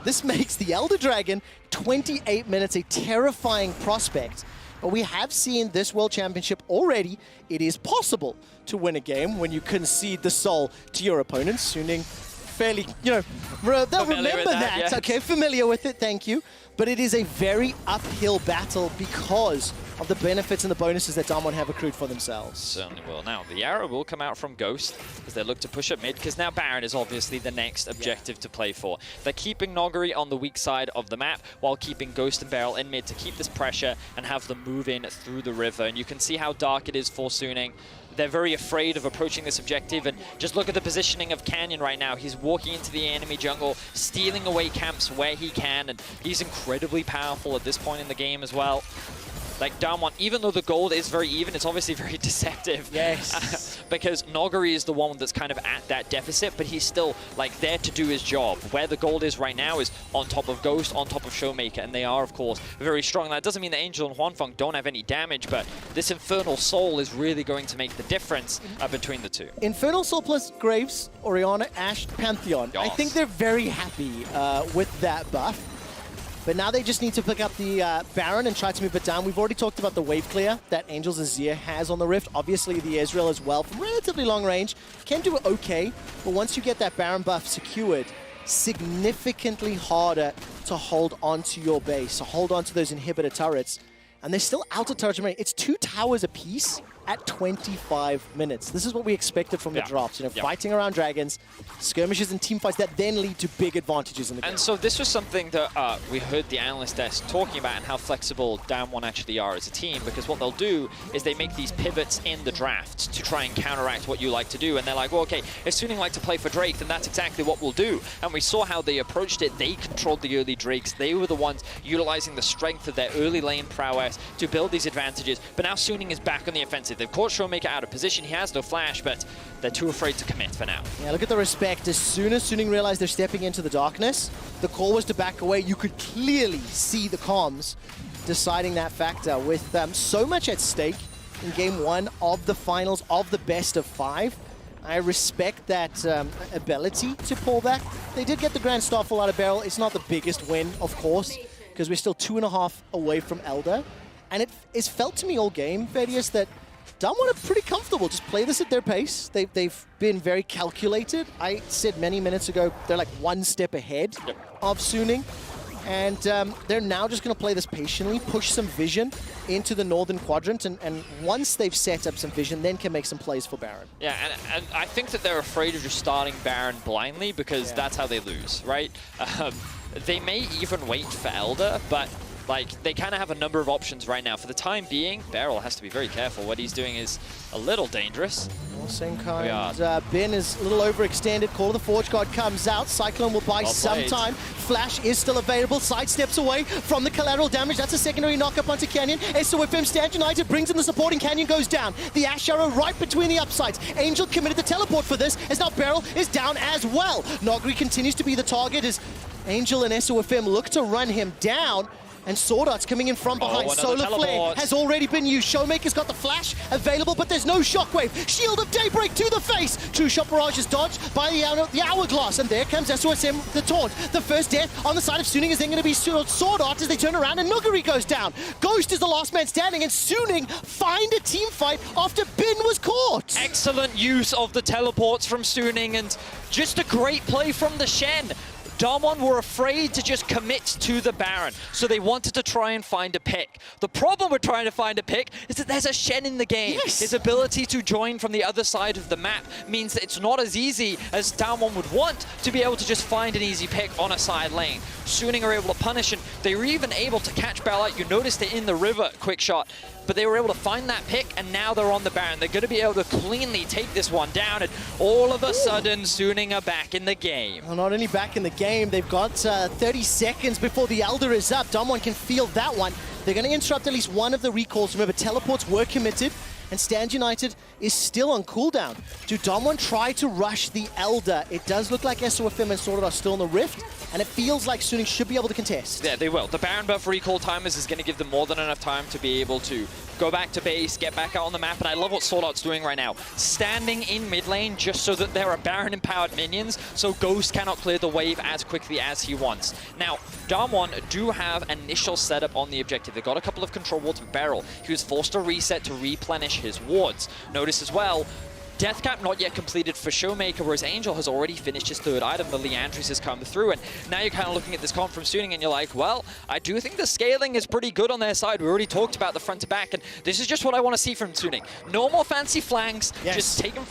B: This makes the Elder Dragon 28 minutes a terrifying prospect. But we have seen this World Championship already. It is possible to win a game when you concede the soul to your opponents. Suning fairly, you know, they'll remember that. Yeah. Okay, familiar with it, thank you. But it is a very uphill battle because of the benefits and the bonuses that DAMWON have accrued for themselves.
A: Certainly will. Now, the arrow will come out from Ghost as they look to push up mid, because now Baron is obviously the next objective to play for. They're keeping Noggery on the weak side of the map while keeping Ghost and Beryl in mid to keep this pressure and have them move in through the river. And you can see how dark it is for Suning. They're very afraid of approaching this objective, and just look at the positioning of Canyon right now. He's walking into the enemy jungle, stealing away camps where he can, and he's incredibly powerful at this point in the game as well. Like DAMWON, even though the gold is very even, it's obviously very deceptive.
B: Yes.
A: Because Noggery is the one that's kind of at that deficit, but he's still like there to do his job. Where the gold is right now is on top of Ghost, on top of Showmaker, and they are, of course, very strong. That doesn't mean that Angel and Wanfang don't have any damage, but this Infernal Soul is really going to make the difference between the two. Infernal
B: Soul plus Graves, Orianna, Ashe, Pantheon.
A: Yes.
B: I think they're very happy with that buff. But now they just need to pick up the Baron and try to move it down. We've already talked about the wave clear that Angel's Azir has on the Rift. Obviously, the Ezreal as well, from relatively long range, can do it okay. But once you get that Baron buff secured, significantly harder to hold onto your base, to hold onto those inhibitor turrets. And they're still out of turret remaining. It's 2 towers apiece at 25 minutes. This is what we expected from the drops. You know, fighting around dragons, skirmishes and team fights that then lead to big advantages in the game.
A: And so this was something that we heard the analyst desk talking about, and how flexible DAMWON actually are as a team, because what they'll do is they make these pivots in the draft to try and counteract what you like to do. And they're like, well, okay, if Suning like to play for Drake, then that's exactly what we'll do. And we saw how they approached it. They controlled the early Drakes. They were the ones utilizing the strength of their early lane prowess to build these advantages. But now Suning is back on the offensive. They've caught Showmaker out of position. He has no flash, but they're too afraid to commit for now.
B: Yeah, look at the respect. As soon as Suning realized they're stepping into the darkness, the call was to back away. You could clearly see the comms deciding that factor. With so much at stake in game 1 of the finals of the best of 5, I respect that ability to pull back. They did get the Grand Starfall out of Beryl. It's not the biggest win, of course, because we're still 2.5 away from Elder. And it's felt to me all game, Thaddeus, that DAMWON are pretty comfortable. Just play this at their pace. They've been very calculated. I said many minutes ago, they're like 1 step ahead of Suning. And they're now just going to play this patiently, push some vision into the northern quadrant, and once they've set up some vision, then can make some plays for Baron.
A: Yeah, and I think that they're afraid of just starting Baron blindly, because that's how they lose, right? They may even wait for Elder, but Like, they kind of have a number of options right now. For the time being, Beryl has to be very careful. What he's doing is a little dangerous.
B: Well, same kind. Ben is a little overextended. Call of the Forge God comes out. Cyclone will buy some time. Flash is still available. Side steps away from the collateral damage. That's a secondary knock-up onto Canyon. SOFM Stand United brings in the support and Canyon goes down. The Ash Arrow right between the upsides. Angel committed the teleport for this, as now Beryl is down as well. Nogri continues to be the target as Angel and SOFM look to run him down. And Sword Art's coming in from behind. Solar Flare has already been used. Showmaker's got the flash available, but there's no shockwave. Shield of Daybreak to the face. True Shot Barrage is dodged by the Hourglass. And there comes SOSM, the taunt. The first death on the side of Suning is then going to be Sword Art as they turn around and Nuguri goes down. Ghost is the last man standing, and Suning find a team fight after Bin was caught.
A: Excellent use of the teleports from Suning, and just a great play from the Shen. DAMWON were afraid to just commit to the Baron, so they wanted to try and find a pick. The problem with trying to find a pick is that there's a Shen in the game.
B: Yes.
A: His ability to join from the other side of the map means that it's not as easy as DAMWON would want to be able to just find an easy pick on a side lane. Suning are able to punish, and they were even able to catch Bell out. You noticed it in the river, quick shot. But they were able to find that pick, and now they're on the Baron. They're going to be able to cleanly take this one down, and all of a sudden, Suning are back in the game.
B: Well, not only back in the game, they've got 30 seconds before the Elder is up. DAMWON can feel that one. They're going to interrupt at least one of the recalls. Remember, teleports were committed, and Stand United is still on cooldown. Do DAMWON try to rush the Elder? It does look like SOFM and Sword Art are still in the Rift, and it feels like Suning should be able to contest.
A: Yeah, they will. The Baron buff recall timers is going to give them more than enough time to be able to go back to base, get back out on the map, and I love what Sword Art's doing right now. Standing in mid lane just so that there are Baron-empowered minions, so Ghost cannot clear the wave as quickly as he wants. Now, DAMWON do have initial setup on the objective. They got a couple of control wards with Beryl. He was forced to reset to replenish his wards. Notice as well, Death Cap not yet completed for Showmaker, whereas Angel has already finished his third item. The Leandris has come through, and now you're kind of looking at this comp from Suning, and you're like, well, I do think the scaling is pretty good on their side. We already talked about the front to back, and this is just what I want to see from Suning. No more fancy flanks. Yes. Just take them,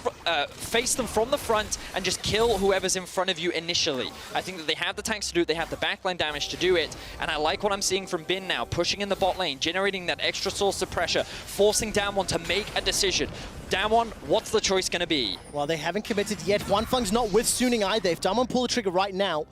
A: face them from the front, and just kill whoever's in front of you initially. I think that they have the tanks to do it. They have the backline damage to do it, and I like what I'm seeing from Bin now, pushing in the bot lane, generating that extra source of pressure, forcing DAMWON to make a decision. DAMWON, what's the choice going to be?
B: Well, they haven't committed yet. Wanfeng's not with Suning either. If DAMWON pull the trigger right now,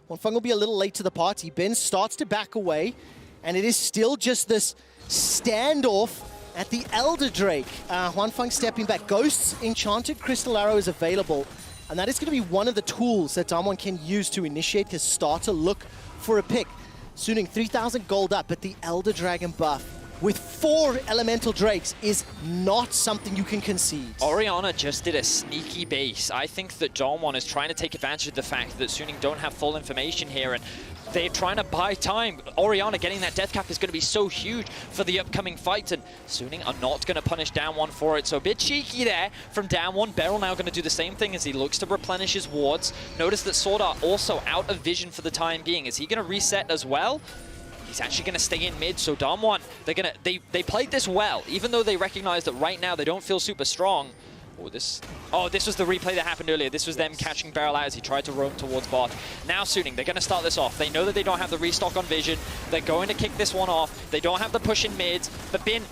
B: Wanfeng will be a little late to the party. Ben starts to back away, and it is still just this standoff at the Elder Drake. Wanfeng stepping back. Ghost's Enchanted Crystal Arrow is available, and that is going to be one of the tools that DAMWON can use to initiate his starter look for a pick. Suning 3,000 gold up, but the Elder Dragon buff with 4 Elemental Drakes is not something you can concede.
A: Orianna just did a sneaky base. I think that DAMWON is trying to take advantage of the fact that Suning don't have full information here, and they're trying to buy time. Orianna getting that death cap is going to be so huge for the upcoming fights, and Suning are not going to punish DAMWON for it. So a bit cheeky there from DAMWON. Beryl now going to do the same thing as he looks to replenish his wards. Notice that Sword Art also out of vision for the time being. Is he going to reset as well? He's actually going to stay in mid, so DAMWON, they played this well, even though they recognize that right now they don't feel super strong. Oh, this was the replay that happened earlier. This was them catching Beryl out as he tried to roam towards bot. Now Suning, they're going to start this off. They know that they don't have the restock on vision. They're going to kick this one off. They don't have the push in mids, but Bin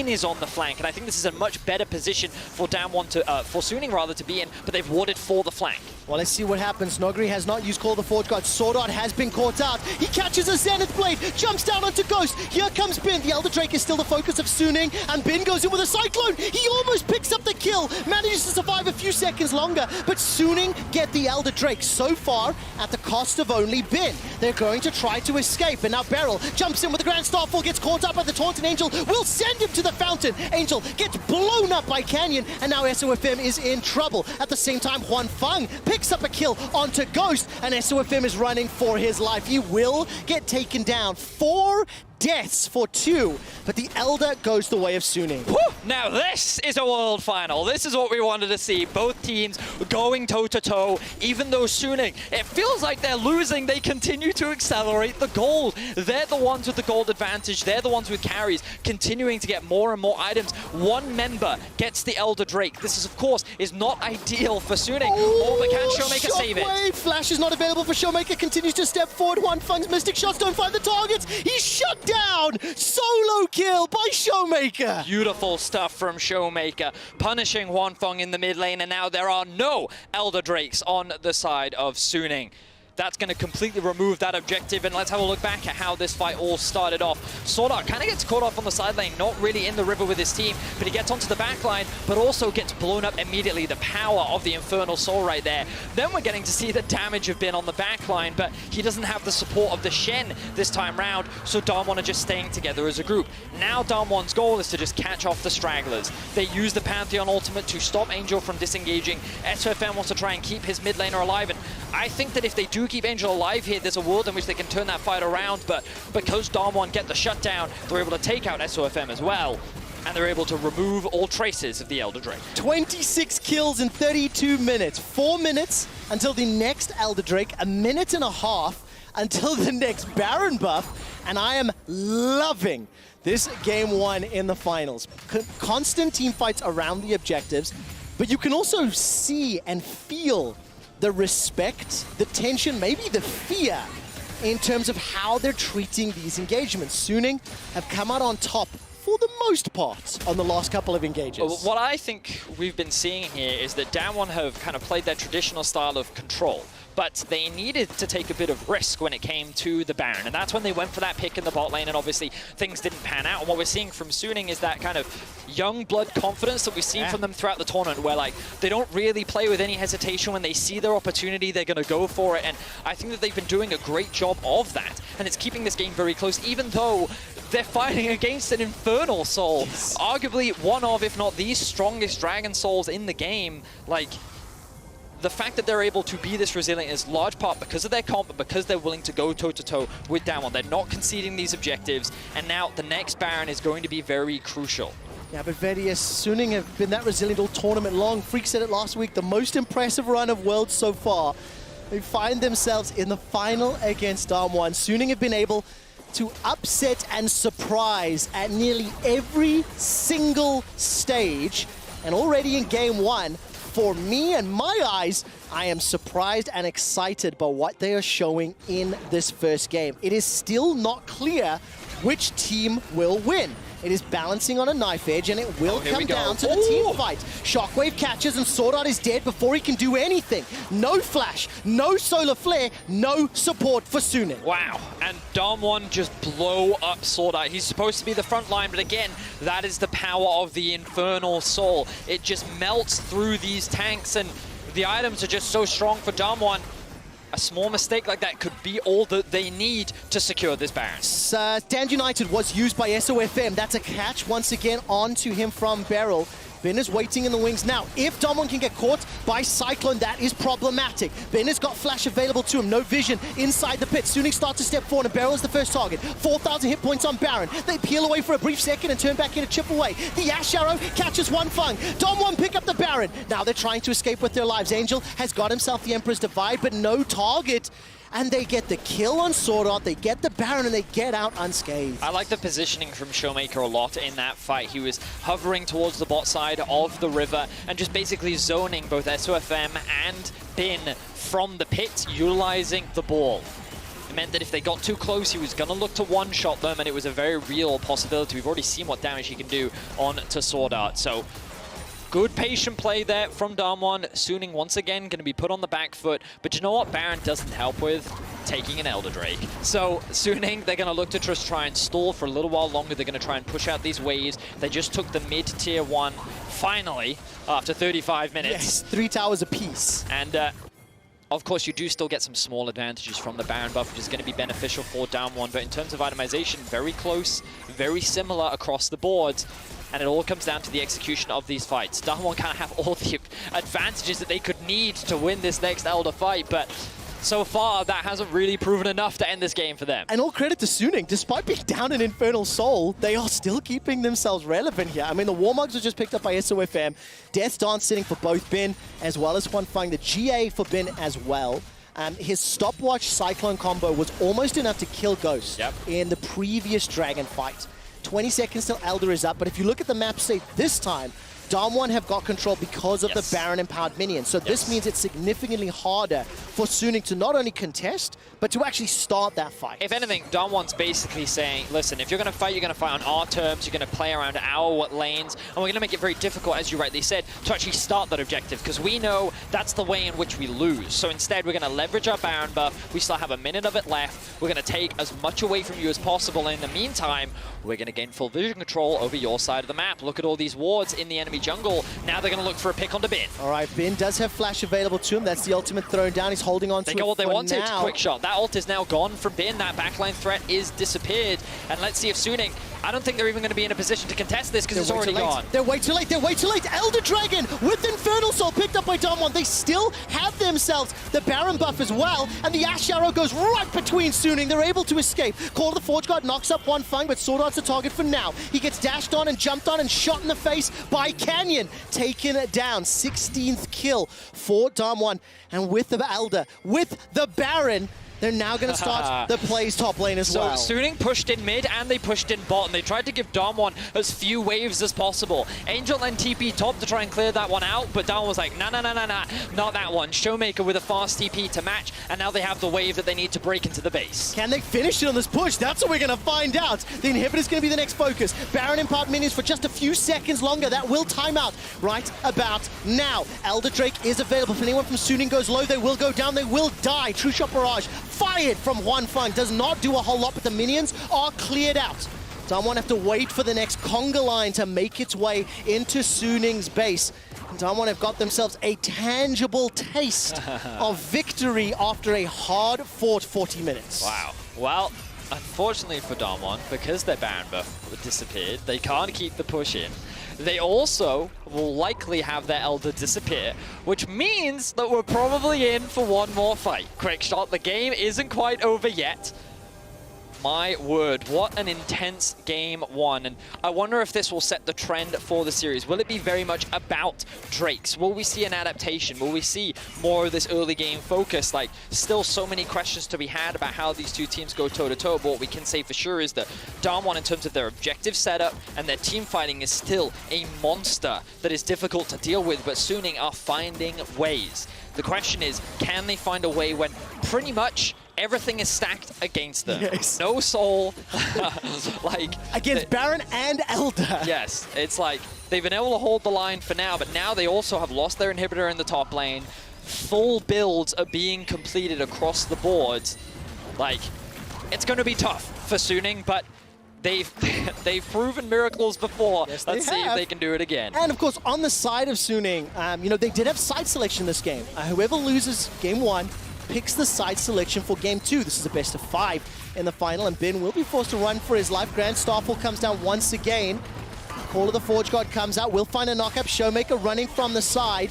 A: is on the flank, and I think this is a much better position for DAMWON for Suning rather to be in, but they've warded for the flank.
B: Well, let's see what happens. Nogri has not used Call of the Forge God. Sword Art has been caught out. He catches a Zenith Blade, jumps down onto Ghost. Here comes Bin. The Elder Drake is still the focus of Suning, and Bin goes in with a Cyclone. He almost picks up the kill, manages to survive a few seconds longer, but Suning get the Elder Drake so far at the cost of only Bin. They're going to try to escape, and now Beryl jumps in with the Grand Starfall, gets caught up by the Taunt, and Angel will send him to the fountain. Angel gets blown up by Canyon, and now SOFM is in trouble. At the same time, Wanfeng picks up a kill onto Ghost, and SOFM is running for his life. He will get taken down. 4 deaths for 2. but the Elder goes the way of Suning.
A: Whew! Now this is a world final. This is what we wanted to see. Both teams going toe-to-toe. Even though Suning, it feels like they're losing, they continue to accelerate the gold. They're the ones with the gold advantage. They're the ones with carries, continuing to get more and more items. One member gets the Elder Drake. This is, of course, is not ideal for Suning. Oh, but can Showmaker save it?
B: Flash is not available for Showmaker. Continues to step forward. Fung's Mystic Shots don't find the targets. He's shut down. Solo kill by Showmaker.
A: Beautiful stuff from Showmaker, punishing Fung in the mid lane, and now there are no Elder Drakes on the side of Suning. That's going to completely remove that objective, and let's have a look back at how this fight all started off. Swordart kind of gets caught off on the side lane, not really in the river with his team, but he gets onto the back line, but also gets blown up immediately. The power of the Infernal Soul right there. Then we're getting to see the damage have been on the back line, but he doesn't have the support of the Shen this time round, so DAMWON are just staying together as a group. Now DAMWON's goal is to just catch off the stragglers. They use the Pantheon ultimate to stop Angel from disengaging. SOFM wants to try and keep his mid laner alive, and I think that if they do keep Angel alive here, there's a world in which they can turn that fight around, but because DAMWON get the shutdown, they're able to take out SOFM as well, and they're able to remove all traces of the Elder Drake.
B: 26 kills in 32 minutes. 4 minutes until the next Elder Drake, a minute and a half until the next Baron buff, and I am loving this game one in the finals. Constant team fights around the objectives, but you can also see and feel the respect, the tension, maybe the fear in terms of how they're treating these engagements. Suning have come out on top for the most part on the last couple of engages.
A: What I think we've been seeing here is that DAMWON have kind of played their traditional style of control, but they needed to take a bit of risk when it came to the Baron, and that's when they went for that pick in the bot lane, and obviously things didn't pan out. And what we're seeing from Suning is that kind of young blood confidence that we've seen from them throughout the tournament, where like they don't really play with any hesitation. When they see their opportunity, they're going to go for it, and I think that they've been doing a great job of that, and it's keeping this game very close, even though they're fighting against an Infernal Soul, arguably one of, if not the strongest Dragon Souls in the game. Like, the fact that they're able to be this resilient is large part because of their comp, but because they're willing to go toe-to-toe with DAMWON. They're not conceding these objectives, and now the next Baron is going to be very crucial.
B: Yeah, but Vedius, Suning have been that resilient all tournament long. Freak said it last week, the most impressive run of Worlds so far. They find themselves in the final against DAMWON. Suning have been able to upset and surprise at nearly every single stage, and already in game one, for me and my eyes, I am surprised and excited by what they are showing in this first game. It is still not clear which team will win. It is balancing on a knife edge, and it will come down to the team fight. Shockwave catches, and Swordart is dead before he can do anything. No flash, no solar flare, no support for Suning.
A: Wow, and DAMWON just blow up Swordart. He's supposed to be the front line, but again, that is the power of the Infernal Soul. It just melts through these tanks, and the items are just so strong for DAMWON. A small mistake like that could be all that they need to secure this Baron.
B: Stand United was used by SOFM. That's a catch once again onto him from Beryl. Ben is waiting in the wings now. If DAMWON can get caught by Cyclone, that is problematic. Ben has got flash available to him. No vision inside the pit. Suning starts to step forward, and Beryl is the first target. 4,000 hit points on Baron. They peel away for a brief second and turn back in to chip away. The Ash Arrow catches Fung. DAMWON pick up the Baron. Now they're trying to escape with their lives. Angel has got himself the Emperor's Divide, but no target. And they get the kill on Swordart, they get the Baron, and they get out unscathed.
A: I like the positioning from Showmaker a lot in that fight. He was hovering towards the bot side of the river and just basically zoning both SOFM and Bin from the pit, utilizing the ball. It meant that if they got too close, he was going to look to one-shot them, and it was a very real possibility. We've already seen what damage he can do on to Swordart, so good patient play there from DAMWON. Suning once again going to be put on the back foot, but you know what Baron doesn't help with? Taking an Elder Drake. So Suning, they're going to look to just try and stall for a little while longer. They're going to try and push out these waves. They just took the mid-tier 1 finally after 35 minutes.
B: Yes, 3 towers apiece.
A: And of course, you do still get some small advantages from the Baron buff, which is going to be beneficial for DAMWON. But in terms of itemization, very close, very similar across the board. And it all comes down to the execution of these fights. DAMWON can't have all the advantages that they could need to win this next Elder fight, but so far, that hasn't really proven enough to end this game for them.
B: And all credit to Suning. Despite being down in Infernal Soul, they are still keeping themselves relevant here. I mean, the Warmugs were just picked up by SOFM. Death Dance sitting for both Bin, as well as Huanfeng. The GA for Bin as well. His stopwatch Cyclone combo was almost enough to kill Ghost in the previous Dragon fight. 20 seconds till Elder is up, but if you look at the map state this time, DAMWON have got control because of the Baron-empowered minions. So this means it's significantly harder for Suning to not only contest, but to actually start that fight.
A: If anything, DAMWON's basically saying, listen, if you're going to fight, you're going to fight on our terms, you're going to play around our lanes, and we're going to make it very difficult, as you rightly said, to actually start that objective, because we know that's the way in which we lose. So instead, we're going to leverage our Baron buff. We still have a minute of it left. We're going to take as much away from you as possible. And in the meantime, we're going to gain full vision control over your side of the map. Look at all these wards in the enemy jungle. Now they're going to look for a pick onto Bin.
B: All right, Bin does have flash available to him. That's the ultimate thrown down. He's holding on to it.
A: They got what they wanted.
B: Now.
A: Quick shot. That ult is now gone from Bin. That backline threat is disappeared. And let's see if Suning, I don't think they're even going to be in a position to contest this because it's already gone.
B: They're way too late. They're way too late. Elder Dragon with Infernal Soul picked up by DAMWON. They still have themselves the Baron buff as well. And the Ash Arrow goes right between Suning. They're able to escape. Call of the Forge Guard knocks up Huanfeng, but Sword Art's the target for now. He gets dashed on and jumped on and shot in the face by Canyon. Taken down. 16th kill for DAMWON. And with the Elder, with the Baron, they're now going to start the plays top lane as well.
A: So Suning pushed in mid and they pushed in bot, and they tried to give DAMWON as few waves as possible. Angel and TP top to try and clear that one out, but DAMWON was like, nah, not that one. Showmaker with a fast TP to match, and now they have the wave that they need to break into the base.
B: Can they finish it on this push? That's what we're going to find out. The inhibitor's going to be the next focus. Baron impart minions for just a few seconds longer. That will time out right about now. Elder Drake is available. If anyone from Suning goes low, they will go down. They will die. True Shot Barrage fired from Huanfeng. Does not do a whole lot, but the minions are cleared out. DAMWON have to wait for the next conga line to make its way into Suning's base. And DAMWON have got themselves a tangible taste of victory after a hard-fought 40 minutes.
A: Wow. Well, unfortunately for DAMWON, because their Baron buff disappeared, they can't keep the push in. They also will likely have their Elder disappear, which means that we're probably in for one more fight. Quick shot, the game isn't quite over yet. My word, what an intense game one. And I wonder if this will set the trend for the series. Will it be very much about Drakes? Will we see an adaptation? Will we see more of this early game focus? Like, still so many questions to be had about how these two teams go toe-to-toe, but what we can say for sure is that DAMWON, in terms of their objective setup and their team fighting, is still a monster that is difficult to deal with, but Suning are finding ways. The question is, can they find a way when pretty much everything is stacked against them?
B: Yes.
A: No soul, like
B: against Baron and Elder.
A: Yes, it's like they've been able to hold the line for now, but now they also have lost their inhibitor in the top lane. Full builds are being completed across the board. Like, it's going to be tough for Suning, but they've proven miracles before.
B: Yes,
A: Let's see if they can do it again.
B: And of course, on the side of Suning, you know, they did have side selection this game. Whoever loses game one picks the side selection for game two. This is a best of 5 in the final, and Bin will be forced to run for his life. Grand Starfall comes down once again. Call of the Forge God comes out. We'll find a knock-up. Showmaker running from the side.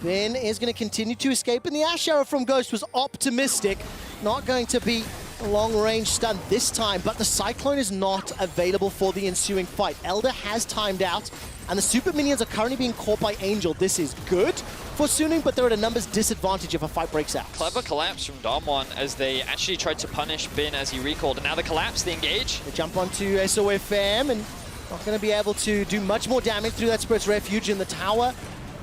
B: Bin is going to continue to escape, and the Ash Arrow from Ghost was optimistic. Not going to be a long-range stun this time, but the Cyclone is not available for the ensuing fight. Elder has timed out, and the super minions are currently being caught by Angel. This is good for Suning, but they're at a numbers disadvantage if a fight breaks out.
A: Clever collapse from DAMWON as they actually tried to punish Bin as he recalled, and now the collapse, the engage.
B: They jump onto SOFM and not going to be able to do much more damage through that Spirit's Refuge, in the tower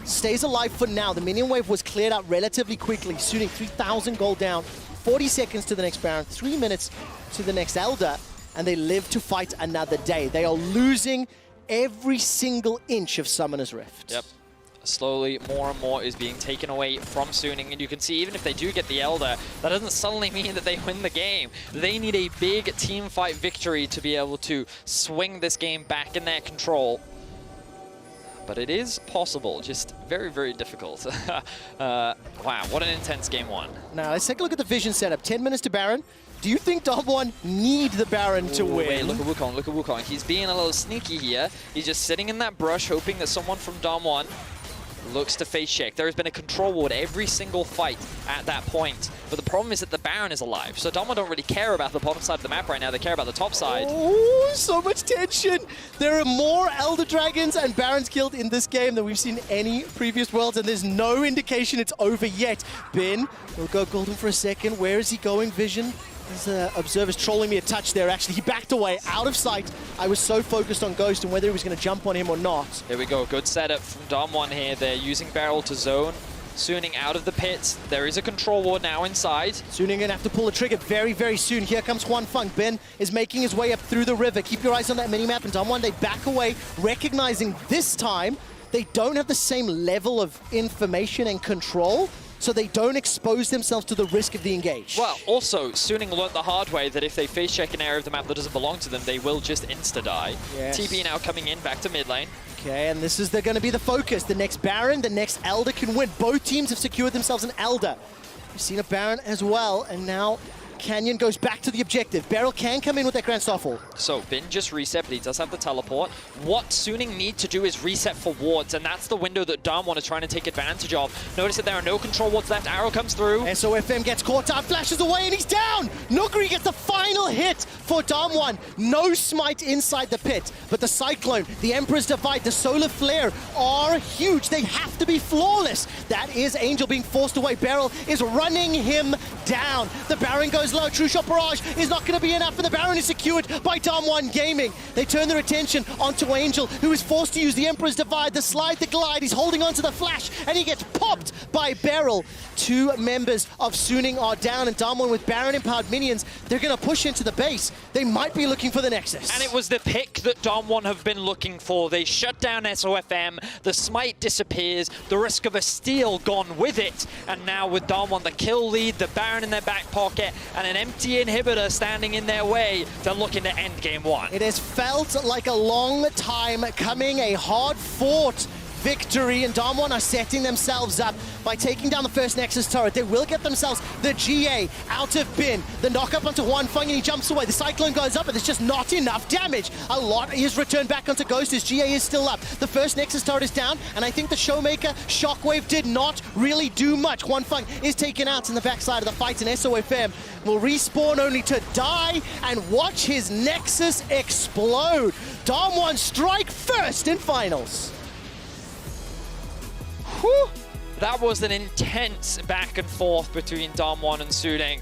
B: stays alive for now. The minion wave was cleared out relatively quickly. Suning 3,000 gold down, 40 seconds to the next Baron, 3 minutes to the next Elder, and they live to fight another day. They are losing every single inch of Summoner's Rift.
A: Yep. Slowly, more and more is being taken away from Suning, and you can see even if they do get the Elder, that doesn't suddenly mean that they win the game. They need a big team fight victory to be able to swing this game back in their control. But it is possible, just very, very difficult. Wow, what an intense game one.
B: Now, let's take a look at the vision setup. 10 minutes to Baron. Do you think DWG need the Baron to win?
A: Wait, look at Wukong, look at Wukong. He's being a little sneaky here. He's just sitting in that brush, hoping that someone from DWG looks to face check. There has been a control ward every single fight at that point. But the problem is that the Baron is alive. So DWG don't really care about the bottom side of the map right now. They care about the top side.
B: Oh, so much tension. There are more Elder Dragons and Barons killed in this game than we've seen any previous Worlds, and there's no indication it's over yet. Bin will go golden for a second. Where is he going, Vision? There's observers trolling me a touch there, actually. He backed away, out of sight. I was so focused on Ghost and whether he was going to jump on him or not.
A: Here we go. Good setup from DWG here. They're using Barrel to zone. Suning out of the pits. There is a control ward now inside.
B: Suning going to have to pull the trigger very, very soon. Here comes Hwanfeng. Ben is making his way up through the river. Keep your eyes on that minimap. And DWG, they back away, recognizing this time they don't have the same level of information and control, so they don't expose themselves to the risk of the engage.
A: Well, also, Suning learned the hard way that if they face check an area of the map that doesn't belong to them, they will just insta-die. Yes. TP now coming in back to mid lane.
B: Okay, and this is going to be the focus. The next Baron, the next Elder can win. Both teams have secured themselves an Elder. We've seen a Baron as well, and now Canyon goes back to the objective. Beryl can come in with that Grand Stoffel.
A: So Bin just reset, but he does have the teleport. What Suning need to do is reset for wards, and that's the window that DWG is trying to take advantage of. Notice that there are no control wards left. Arrow comes through.
B: SOFM gets caught out, flashes away, and he's down! Nuguri gets the final hit for DWG. No smite inside the pit, but the Cyclone, the Emperor's Divide, the Solar Flare are huge. They have to be flawless. That is Angel being forced away. Beryl is running him down. The Baron goes low. True Shot Barrage is not going to be enough, and the Baron is secured by DWG Gaming. They turn their attention onto Angel, who is forced to use the Emperor's Divide, the slide, the glide. He's holding on to the flash, and he gets popped by Beryl. Two members of Suning are down, and DWG with Baron-empowered minions, they're going to push into the base. They might be looking for the Nexus.
A: And it was the pick that DWG have been looking for. They shut down SOFM, the smite disappears, the risk of a steal gone with it, and now with DWG the kill lead, the Baron in their back pocket, and an empty inhibitor standing in their way, they're looking to end game one.
B: It has felt like a long time coming, a hard-fought victory, and DWG are setting themselves up by taking down the first Nexus turret. They will get themselves the GA out of Bin. The knock-up onto Hwanfeng, and he jumps away. The Cyclone goes up, but there's just not enough damage. A lot is returned back onto Ghost. His GA is still up. The first Nexus turret is down, and I think the Showmaker Shockwave did not really do much. Hwanfeng is taken out in the backside of the fight, and SOFM will respawn only to die and watch his Nexus explode. DWG strike first in finals.
A: Whew. That was an intense back and forth between DWG and Suning.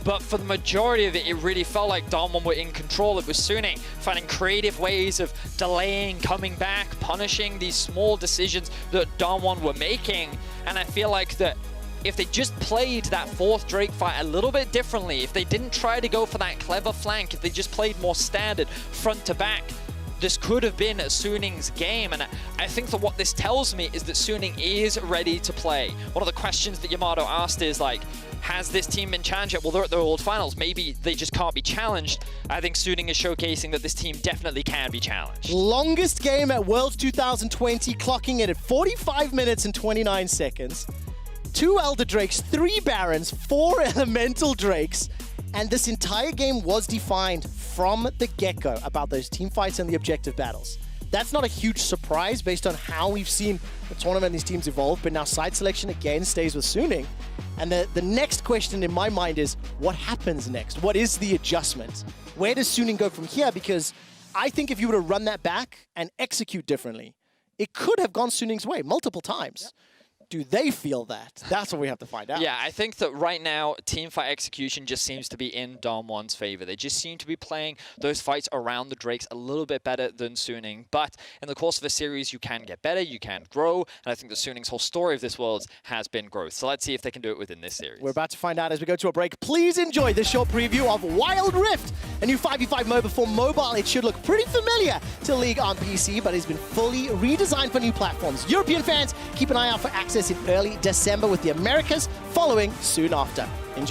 A: But for the majority of it, it really felt like DWG were in control. It was Suning finding creative ways of delaying, coming back, punishing these small decisions that DWG were making. And I feel like that if they just played that fourth Drake fight a little bit differently, if they didn't try to go for that clever flank, if they just played more standard front to back, this could have been Suning's game, and I think that what this tells me is that Suning is ready to play. One of the questions that Yamato asked is like, has this team been challenged yet? Well, they're at the World Finals. Maybe they just can't be challenged. I think Suning is showcasing that this team definitely can be challenged.
B: Longest game at Worlds 2020, clocking in at 45 minutes and 29 seconds. 2 Elder Drakes, 3 Barons, 4 Elemental Drakes. And this entire game was defined from the get-go about those team fights and the objective battles. That's not a huge surprise based on how we've seen the tournament and these teams evolve, but now side selection again stays with Suning. And the next question in my mind is, what happens next? What is the adjustment? Where does Suning go from here? Because I think if you were to run that back and execute differently, it could have gone Suning's way multiple times. Yep. Do they feel that? That's what we have to find out.
A: Yeah, I think that right now, teamfight execution just seems to be in DWG's favor. They just seem to be playing those fights around the Drakes a little bit better than Suning. But in the course of a series, you can get better, you can grow, and I think that Suning's whole story of this Worlds has been growth. So let's see if they can do it within this series.
B: We're about to find out as we go to a break. Please enjoy this short preview of Wild Rift, a new 5v5 MOBA for mobile. It should look pretty familiar to League on PC, but it's been fully redesigned for new platforms. European fans, keep an eye out for access in early December, with the Americas following soon after. Enjoy.